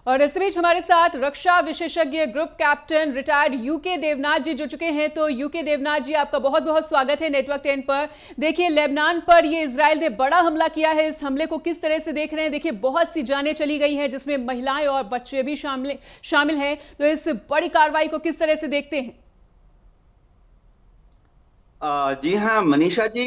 और इस बीच हमारे साथ रक्षा विशेषज्ञ group captain retired UK Devnath ji जुड़ चुके हैं। तो यूके देवनाथ जी, आपका बहुत बहुत स्वागत है नेटवर्क 10 पर। देखिए, लेबनान पर ये इजराइल ने बड़ा हमला किया है। इस हमले को किस तरह से देख रहे हैं? देखिए, बहुत सी जानें चली गई हैं, जिसमें महिलाएं और बच्चे भी शामिल हैं। तो इस बड़ी कार्रवाई को किस तरह से देखते हैं? जी हाँ मनीषा जी,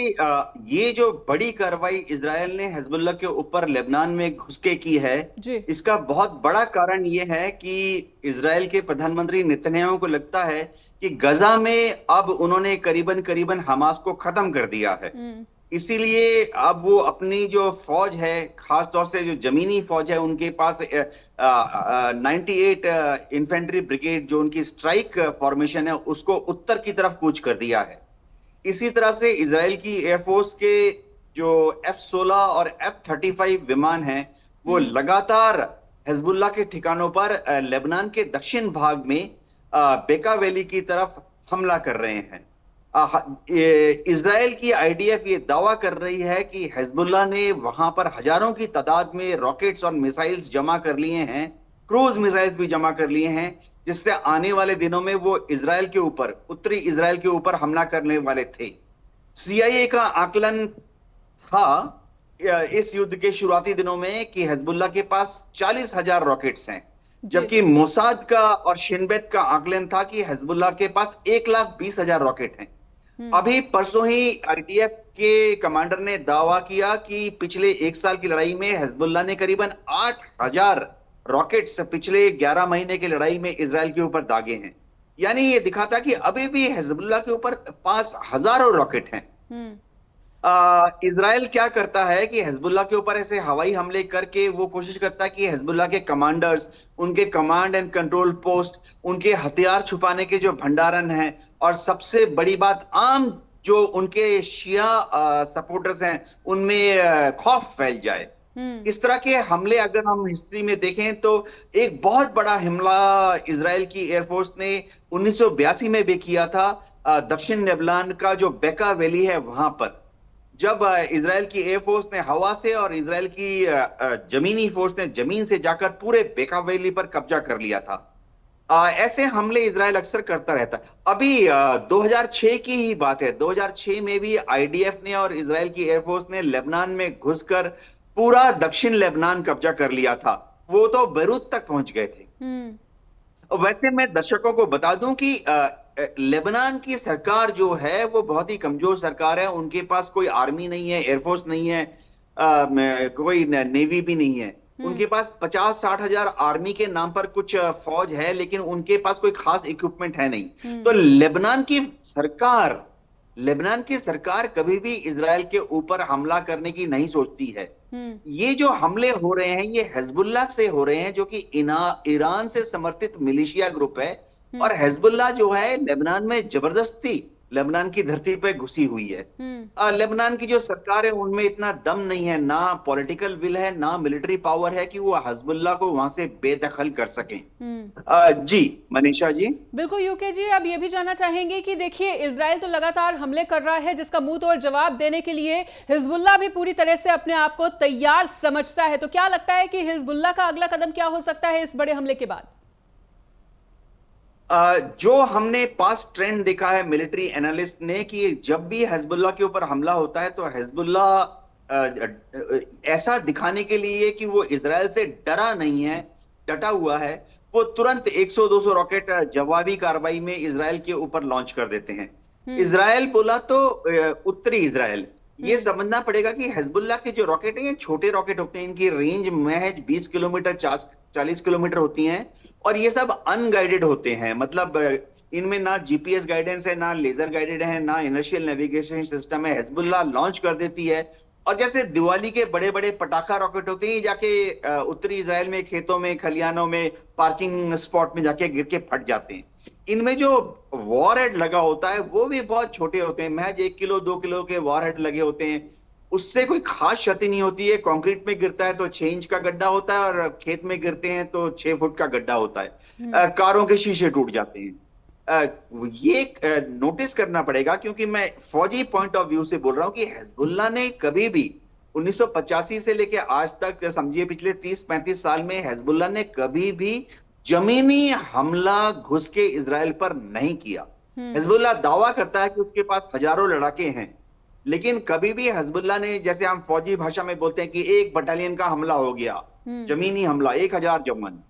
ये जो बड़ी कार्रवाई इजरायल ने हिजबुल्लाह के ऊपर लेबनान में घुस के की है, जी। इसका बहुत बड़ा कारण ये है कि इजरायल के प्रधानमंत्री नेतन्याहू को लगता है कि गजा में अब उन्होंने करीबन करीबन हमास को खत्म कर दिया है। इसीलिए अब वो अपनी जो फौज है, खास तौर से जो जमीनी फौज है, उनके पास 98 इन्फेंट्री ब्रिगेड, जो उनकी स्ट्राइक फॉर्मेशन है, उसको उत्तर की तरफ कूच कर दिया है। इसी तरह से इजराइल की एयरफोर्स के जो F-16 और F-35 विमान हैं, वो लगातार हिजबुल्लाह के ठिकानों पर लेबनान के दक्षिण भाग में बेका वैली की तरफ हमला कर रहे हैं। इजराइल की आईडीएफ ये दावा कर रही है कि हिजबुल्लाह ने वहां पर हजारों की तादाद में रॉकेट्स और मिसाइल्स जमा कर लिए हैं, क्रूज मिसाइल्स भी जमा कर लिए हैं, जिससे आने वाले दिनों में वो इजराइल के ऊपर, उत्तरी इजराइल के ऊपर हमला करने वाले थे। सीआईए का आकलन था इस युद्ध के शुरुआती दिनों में कि हिजबुल्लाह के पास 40,000 रॉकेट्स हैं, जबकि मोसाद का और शिनबेत का आकलन था कि हिजबुल्लाह के पास 1,20,000 रॉकेट हैं। अभी परसों ही आईडीएफ के कमांडर ने दावा किया कि पिछले एक साल की लड़ाई में हिजबुल्लाह ने करीबन 8,000 रॉकेट्स पिछले 11 महीने की लड़ाई में इजराइल के ऊपर दागे हैं। यानी ये दिखाता कि अभी भी हिजबुल्लाह के ऊपर 5,000 रॉकेट हैं। इजराइल क्या करता है कि हिजबुल्लाह के ऊपर ऐसे हवाई हमले करके वो कोशिश करता है कि हिजबुल्लाह के कमांडर्स, उनके कमांड एंड कंट्रोल पोस्ट, उनके हथियार छुपाने के जो भंडारण हैं, और सबसे बड़ी बात, आम जो उनके शिया सपोर्टर्स हैं, उनमें खौफ फैल जाए। इस तरह के हमले अगर हम हिस्ट्री में देखें तो एक बहुत बड़ा हमला इजराइल की एयरफोर्स ने 1982 में भी किया था, दक्षिण लेबनान का जो बेका वैली है वहां पर, जब इजराइल की एयरफोर्स ने हवा से और इजराइल की जमीनी फोर्स ने जमीन से जाकर पूरे बेका वैली पर कब्जा कर लिया था। ऐसे हमले इजराइल अक्सर करता रहता है। अभी 2006 की ही बात है, 2006 में भी आईडीएफ ने और इजराइल की एयरफोर्स ने लेबनान में घुसकर पूरा दक्षिण लेबनान कब्जा कर लिया था। वो तो बैरूत तक पहुंच गए थे। वैसे मैं दर्शकों को बता दूं कि लेबनान की सरकार जो है वो बहुत ही कमजोर सरकार है। उनके पास कोई आर्मी नहीं है, एयरफोर्स नहीं है, कोई नेवी भी नहीं है। उनके पास 50-60 हजार आर्मी के नाम पर कुछ फौज है, लेकिन उनके पास कोई खास इक्विपमेंट है नहीं। तो लेबनान की सरकार कभी भी इजराइल के ऊपर हमला करने की नहीं सोचती है। ये जो हमले हो रहे हैं, ये हिजबुल्लाह से हो रहे हैं, जो कि ईरान से समर्थित मिलिशिया ग्रुप है। और हिजबुल्लाह जो है लेबनान में जबरदस्ती लेबनान की धरती पे घुसी हुई है। लेबनान की जो सरकार है उनमें इतना दम नहीं है, ना पॉलिटिकल विल है, ना मिलिट्री पावर है कि वो हिजबुल्लाह को वहां से बेदखल कर सकें। जी मनीषा जी। बिल्कुल यूके जी, अब ये भी जानना चाहेंगे कि देखिए, इजराइल तो लगातार हमले कर रहा है, जिसका मुंह तोड़ जवाब देने के लिए हिजबुल्लाह भी पूरी तरह से अपने आप को तैयार समझता है। तो क्या लगता है कि हिजबुल्लाह का अगला कदम क्या हो सकता है इस बड़े हमले के बाद? जो हमने पास्ट ट्रेंड देखा है मिलिट्री एनालिस्ट ने, कि जब भी हिजबुल्लाह के ऊपर हमला होता है तो हिजबुल्लाह ऐसा दिखाने के लिए कि वो इजराइल से डरा नहीं है, डटा हुआ है, वो तुरंत 100-200 रॉकेट जवाबी कार्रवाई में इजराइल के ऊपर लॉन्च कर देते हैं। इजराइल बोला तो उत्तरी इजराइल, ये समझना पड़ेगा कि हिजबुल्लाह के जो रॉकेट हैं ये छोटे रॉकेट होते हैं, इनकी रेंज महज 20 किलोमीटर 40 किलोमीटर होती हैं, और ये सब अनगाइडेड होते हैं। मतलब इनमें ना जीपीएस गाइडेंस है, ना लेजर गाइडेड है, ना इनर्शियल नेविगेशन सिस्टम है। हिजबुल्लाह लॉन्च कर देती है, और जैसे दिवाली के बड़े बड़े पटाखा रॉकेट होते हैं, जाके उत्तरी इजराइल में खेतों में, खलियानों में, पार्किंग स्पॉट में जाके गिर के फट जाते हैं। इनमें जो वॉरहेड लगा होता है वो भी बहुत छोटे होते हैं, महज 1 किलो 2 किलो के वॉरहेड लगे होते हैं। उससे कोई खास क्षति नहीं होती है। कंक्रीट में गिरता है तो 6 इंच का गड्ढा होता है, और खेत में गिरते हैं तो 6 फुट का गड्ढा होता है। कारों के शीशे टूट जाते हैं। ये नोटिस करना पड़ेगा, क्योंकि मैं फौजी पॉइंट ऑफ व्यू से बोल रहा हूं कि हिजबुल्लाह ने कभी भी 1985 से लेके आज तक समझिए पिछले 30-35 साल में हिजबुल्लाह ने कभी भी जमीनी हमला घुस के इजराइल पर नहीं किया। हिजबुल्लाह दावा करता है कि उसके पास हजारों लड़ाके हैं, लेकिन कभी भी हिजबुल्लाह ने, जैसे हम फौजी भाषा में बोलते हैं कि एक बटालियन का हमला हो गया, जमीनी हमला 1000 जवान,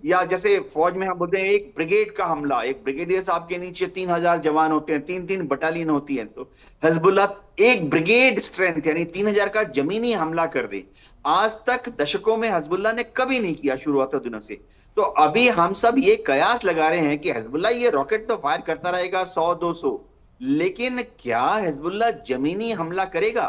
या जैसे फौज में हम बोलते हैं एक ब्रिगेड का हमला, एक ब्रिगेडियर साहब के नीचे 3000 जवान होते हैं, 3-3 बटालियन होती है, तो हिजबुल्लाह एक ब्रिगेड स्ट्रेंथ यानी 3000 का जमीनी हमला कर दे। आज तक दशकों में हिजबुल्लाह ने कभी नहीं किया शुरुआती दिनों से। तो अभी हम सब ये कयास लगा रहे हैं कि हिजबुल्लाह ये रॉकेट तो फायर करता रहेगा 100-200, लेकिन क्या हिजबुल्लाह जमीनी हमला करेगा?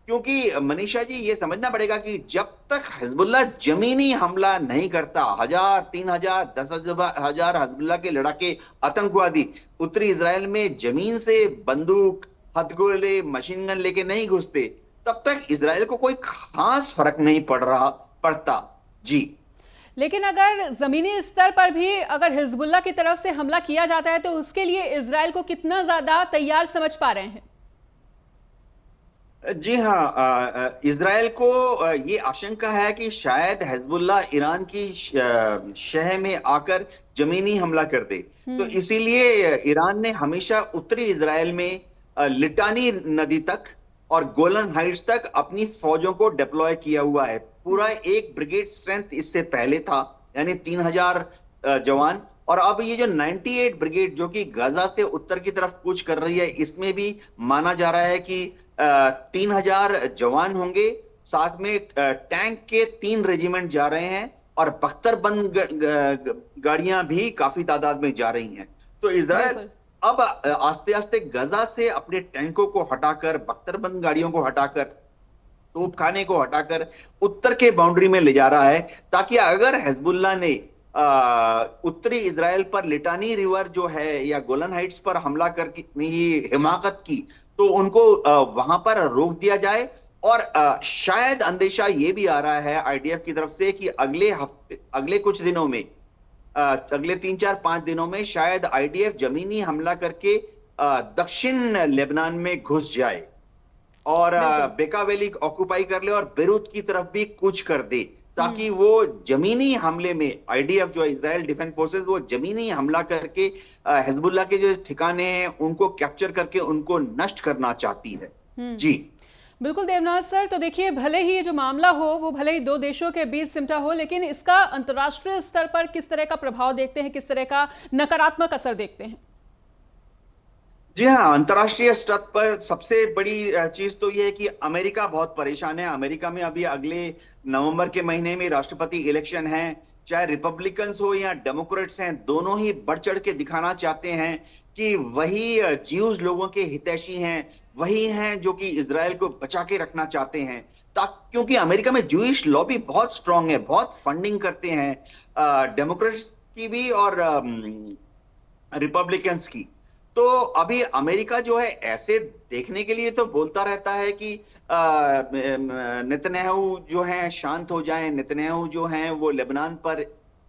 क्योंकि मनीषा जी ये समझना पड़ेगा कि जब तक हिजबुल्लाह जमीनी हमला नहीं करता, 1000, 3000, 10,000 हिजबुल्लाह के लड़ाके आतंकवादी उत्तरी इजराइल में जमीन से बंदूक, हथगोले, मशीन गन लेके नहीं घुसते, तब तक इजराइल को कोई खास फर्क नहीं पड़ता। जी, लेकिन अगर जमीनी स्तर पर भी अगर हिजबुल्लाह की तरफ से हमला किया जाता है तो उसके लिए इजराइल को कितना ज्यादा तैयार समझ पा रहे हैं? जी हाँ, इजराइल को ये आशंका है कि शायद हिजबुल्लाह ईरान की शह में आकर जमीनी हमला कर दे। तो इसीलिए ईरान ने हमेशा उत्तरी इजराइल में लिटानी नदी तक और गोलन हाइट्स तक अपनी फौजों को डिप्लॉय किया हुआ है। पूरा एक ब्रिगेड स्ट्रेंथ इससे पहले था, यानी 3000 जवान, और अब ये जो 98 ब्रिगेड जो कि गाजा से उत्तर की तरफ कूच कर रही है, इसमें भी माना जा रहा है कि 3000 जवान होंगे, साथ में टैंक के 3 रेजिमेंट जा रहे हैं और बख्तरबंद गाड़ियां भी काफी तादाद में जा रही हैं। तो इजराइल अब आस्ते आस्ते गाजा से अपने टैंकों को हटाकर, बख्तरबंद गाड़ियों को हटाकर, तोपखाने को हटाकर उत्तर के बाउंड्री में ले जा रहा है, ताकि अगर हिजबुल्लाह ने उत्तरी इजराइल पर लिटानी रिवर जो है या गोलन हाइट्स पर हमला करके हिमाकत की, तो उनको वहां पर रोक दिया जाए। और शायद अंदेशा ये भी आ रहा है आईडीएफ की तरफ से कि अगले कुछ दिनों में, अगले 3-4-5 दिनों में शायद आईडीएफ जमीनी हमला करके दक्षिण लेबनान में घुस जाए और बेका वैली ऑक्युपाई कर ले और बेरूत की तरफ भी कूच कर दे, ताकि वो जमीनी हमले में आईडीएफ जो इजराइल डिफेंस फोर्सेस वो जमीनी हमला करके हिजबुल्लाह के जो ठिकाने हैं उनको कैप्चर करके उनको नष्ट करना चाहती है। जी बिल्कुल देवनाथ सर, तो देखिए भले ही ये जो मामला हो वो भले ही 2 देशों के बीच सिमटा हो, लेकिन इसका अंतर्राष्ट्रीय स्तर पर किस तरह का प्रभाव देखते हैं, किस तरह का नकारात्मक असर देखते हैं? जी हाँ, अंतर्राष्ट्रीय स्तर पर सबसे बड़ी चीज तो यह है कि अमेरिका बहुत परेशान है। अमेरिका में अभी अगले नवंबर के महीने में राष्ट्रपति इलेक्शन है। चाहे रिपब्लिकन्स हो या डेमोक्रेट्स हैं, दोनों ही बढ़ चढ़ के दिखाना चाहते हैं कि वही ज्यूज लोगों के हितैषी हैं, वही हैं जो कि इजराइल को बचा के रखना चाहते हैं। क्योंकि अमेरिका में ज्यूइश लॉबी बहुत स्ट्रांग है, बहुत फंडिंग करते हैं डेमोक्रेट्स की भी और रिपब्लिकन्स की। तो अभी अमेरिका जो है ऐसे देखने के लिए तो बोलता रहता है कि नेतन्याहू जो है शांत हो जाएं, नेतन्याहू जो हैं वो लेबनान पर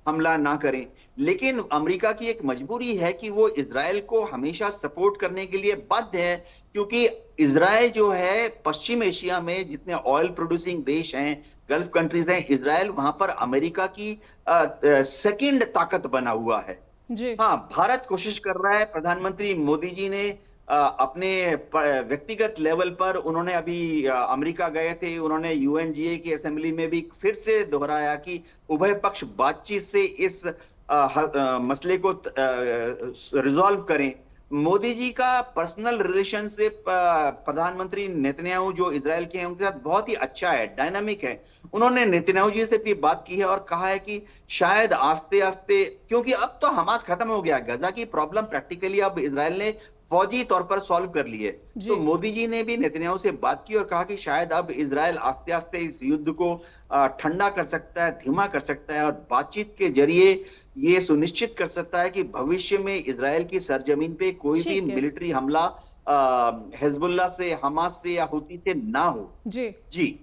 हमला ना करें, लेकिन अमेरिका की एक मजबूरी है कि वो इजराइल को हमेशा सपोर्ट करने के लिए बाध्य है, क्योंकि इजराइल जो है पश्चिम एशिया में जितने ऑयल प्रोड्यूसिंग देश हैं, गल्फ कंट्रीज हैं, इजराइल वहां पर अमेरिका की सेकंड ताकत बना हुआ है। जी। हाँ, भारत कोशिश कर रहा है। प्रधानमंत्री मोदी जी ने अपने व्यक्तिगत लेवल पर उन्होंने अभी अमेरिका गए थे, उन्होंने यूएनजीए की असेंबली में भी फिर से दोहराया कि उभय पक्ष बातचीत से इस मसले को रिजॉल्व करें। मोदी जी का पर्सनल रिलेशनशिप प्रधानमंत्री नेतन्याहू जो इजराइल के हैं उनके साथ बहुत ही अच्छा है, डायनामिक है। उन्होंने नेतन्याहू जी से भी बात की है और कहा है कि शायद आस्ते आस्ते, क्योंकि अब तो हमास खत्म हो गया, गाजा की प्रॉब्लम प्रैक्टिकली अब इजराइल ने फौजी तौर पर सॉल्व कर ली है। तो मोदी जी ने भी नेतन्याहू से बात की और कहा कि शायद अब इजराइल आस्ते आस्ते इस युद्ध को ठंडा कर सकता है, धीमा कर सकता है और बातचीत के जरिए ये सुनिश्चित कर सकता है कि भविष्य में इजराइल की सरजमीन पे कोई भी मिलिट्री हमला हिजबुल्लाह से, हमास से या हुती से ना हो। जी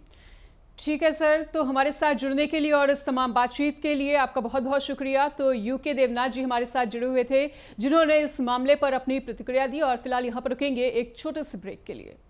ठीक है सर, तो हमारे साथ जुड़ने के लिए और इस तमाम बातचीत के लिए आपका बहुत बहुत शुक्रिया। तो यूके देवनाथ जी हमारे साथ जुड़े हुए थे, जिन्होंने इस मामले पर अपनी प्रतिक्रिया दी। और फिलहाल यहाँ पर रुकेंगे एक छोटे से ब्रेक के लिए।